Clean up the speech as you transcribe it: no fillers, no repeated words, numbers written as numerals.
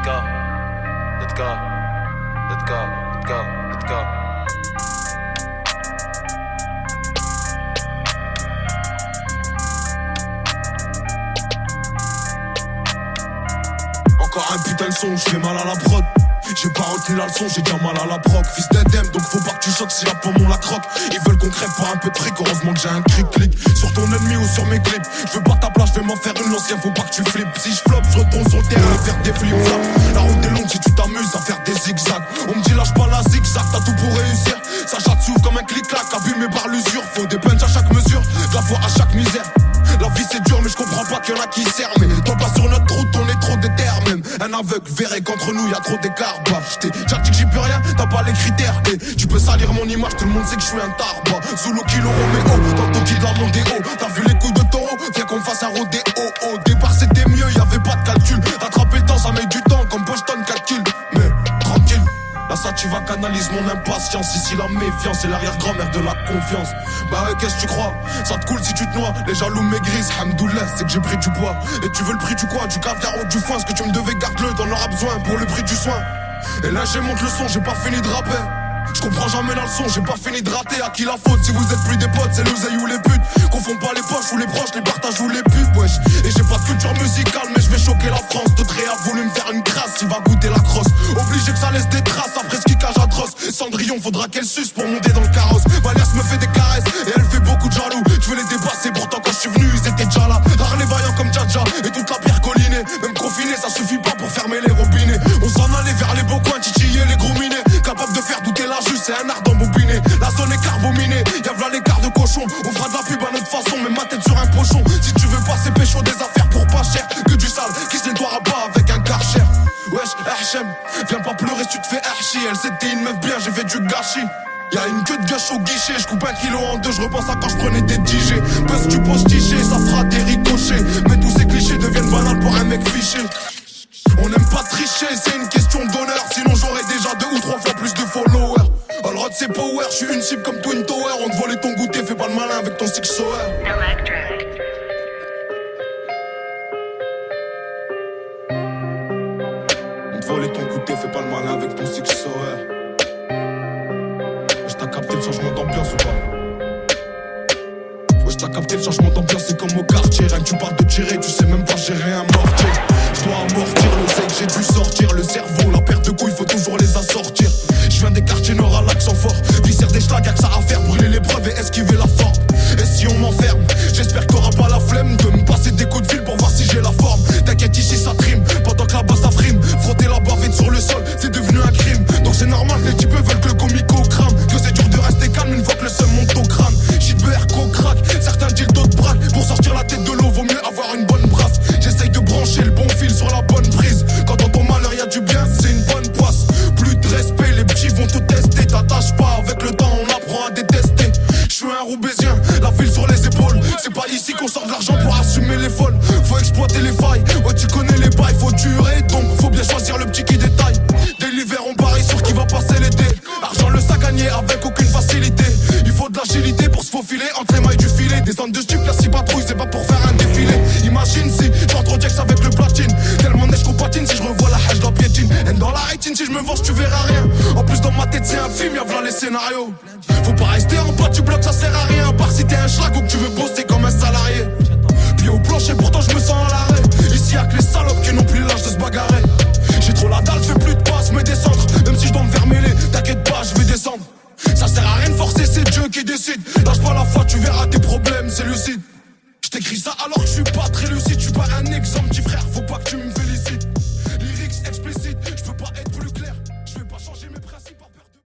go, let's go, let's go, let's go, let's go. Encore un putain de son, j'fais mal à la prod. J'ai pas retenu la leçon, j'ai déjà mal à la proc. Fils d'Edem, donc faut pas que tu choques si la pomme on la croque. Ils veulent qu'on crève pour un peu de fric, heureusement que j'ai un cric-clic sur ton ennemi ou sur mes clips. J'veux pas ta place, j'vais m'en faire une l'ancien, faut pas que tu flippes. Si j'floppe, j'retourne sur le terrain et faire des flip-flops. La route est longue si tu t'amuses à faire des zigzags. On me dit lâche pas la zigzag, t'as tout pour réussir. Ça chatte s'ouvre comme un clic-clac, abîmé par l'usure. Faut des punchs à chaque mesure, de la foi à chaque misère. La vie c'est dur mais je comprends pas qu'il y en a qui servent. Mais toi pas sur notre route, on est trop déter même. Un aveugle verrait qu'entre nous y a trop d'écart. Bah j't'ai déjà dit que j'y peux rien, t'as pas les critères. Et tu peux salir mon image, tout le monde sait que je suis un tarbois. Zulu Kilo Romeo, dans le toki de la Mondéo. T'as vu les coups de taureau, viens qu'on fasse un rodéo. Au départ c'était mieux, y'avait pas de calcul. Rattraper le temps ça met du temps comme Boston 4 kills. Mais tranquille, là ça tu vas canalise mon impatience. Ici la méfiance et l'arrière-grand-mère de la confiance. Bah ouais qu'est-ce que tu crois, ça te coule si tu te noies. Les jaloux maigrissent, hamdoullah c'est que j'ai pris du poids. Et tu veux le prix du quoi, du caviar ou du foin. Ce que tu me devais garde-le, t'en auras besoin pour le prix du soin. Et là j'ai monte le son, j'ai pas fini de rapper. Je comprends jamais la leçon, j'ai pas fini de rater. À qui la faute si vous êtes plus des potes, c'est l'oseille ou les putes. Confonds pas les poches ou les proches, les partages ou les putes, wesh. Et j'ai pas de culture musicale mais je vais choquer la France. D'autres a voulu me faire une crasse, il va goûter la crosse. Obligé que ça laisse des traces après ce qui cage atroce. Cendrillon faudra qu'elle suce pour monter dans le carrosse. Valias me fait des caresses et elle fait beaucoup de jaloux. Je veux les dépasser pourtant quand je suis venu ils étaient déjà là. Rare les vaillants comme Djadja et toute la pierre collinée. Même confiné ça suffit pas pour fermer les robinets. On s'en allait vers les beaux coins, titiller les gros minés. Capable de faire douter la juge, c'est un art d'embobiner. La zone est carbominée, y'a v'là l'écart de cochon. On fera de la pub à notre façon, mais ma tête sur un pochon. Si tu veux passer pécho des affaires pour pas cher, que du sale, qui se nettoiera pas avec un karcher. Wesh, Hachem, viens pas pleurer si tu te fais archi. Elle c'était une meuf bien, j'ai fait du gâchis. Y'a une queue de gâche au guichet, je coupe 1 kilo en deux, je repense à quand je prenais des DJ. Parce que tu poses tiché, ça fera des ricochets. Mais tous ces clichés deviennent banals pour un mec fiché. On n'aime pas tricher, c'est une question d'honneur. Sinon j'aurais déjà 2 ou 3 fois plus de followers. All road c'est power, je suis une cible comme Twin Tower. On te volait ton goûter, fais pas le malin avec ton six sour. On te volait ton goûter, fais pas le malin avec ton six sour. Wesh t'as capté le changement d'ambiance ou pas? Wesh t'as capté le changement d'ambiance, c'est comme au quartier. Rien que tu parles de tirer, tu sais même pas gérer un mortier. Je dois amortir le sec, j'ai dû sortir le cerveau. La paire de couilles, faut toujours les assortir. Je viens des quartiers nord à l'accent fort. Viscère des schlags, y'a que ça à faire. Brûler l'épreuve et esquiver la forme. Et si on m'enferme, j'espère que t'auras pas la flemme de me passer des coups de fil pour voir si j'ai la forme. T'inquiète ici ça trime, pendant que là-bas ça frime. Frotter la bavette sur le sol, c'est devenu un crime. Donc c'est normal que les types veulent que le comico crame. Que c'est dur de rester calme une fois que le seum monte au crâne. Shit beurre, qu'on craque, certains disent d'autres braquent. Pour sortir la tête de l'eau, vaut mieux avoir une bonne brasse. J'essaye de brancher le bon fil sur la bonne prise. Quand dans ton malheur y'a du bien, c'est une bonne poisse. Plus de respect, les petits vont tout tester. T'attaches pas, avec le temps on apprend à détester. Je suis un roubaisien, la ville sur les épaules. C'est pas ici qu'on sort de l'argent pour assumer les folles. Faut exploiter les failles, ouais tu connais les bails. Faut durer, donc faut bien choisir le petit qui détaille. Dès l'hiver on parie sur qui va passer l'été. Argent le sac gagné avec aucune facilité. Il faut de l'agilité pour se faufiler entre les mailles du filet. Des zones de stup, la 6 patrouilles, c'est pas pour faire un défilé. Imagine si j'entre au Jax avec le platine. Tellement neige qu'on patine, si je revois la hache, la piétine. Et dans la rétine, si je me venge, tu verras rien. En plus dans ma tête c'est un film, y'a v'là les scénarios. Faut pas rester en bas du bloc, ça sert à rien. À part si t'es un schlag ou que tu veux bosser comme un salarié. Pied au plancher, pourtant je me sens à l'arrêt. Ici y'a que les salopes qui n'ont plus l'âge de se bagarrer. J'ai trop la dalle, fais plus de passes, mais descendre. Même si je dois me faire mêler, t'inquiète pas, je vais descendre. Ça sert à rien de forcer, c'est Dieu qui décide. Lâche pas la foi, tu verras tes problèmes, c'est lucide. Je t'écris ça alors que je suis pas très lucide. Je suis pas un exemple, petit frère, faut pas que tu me félicites.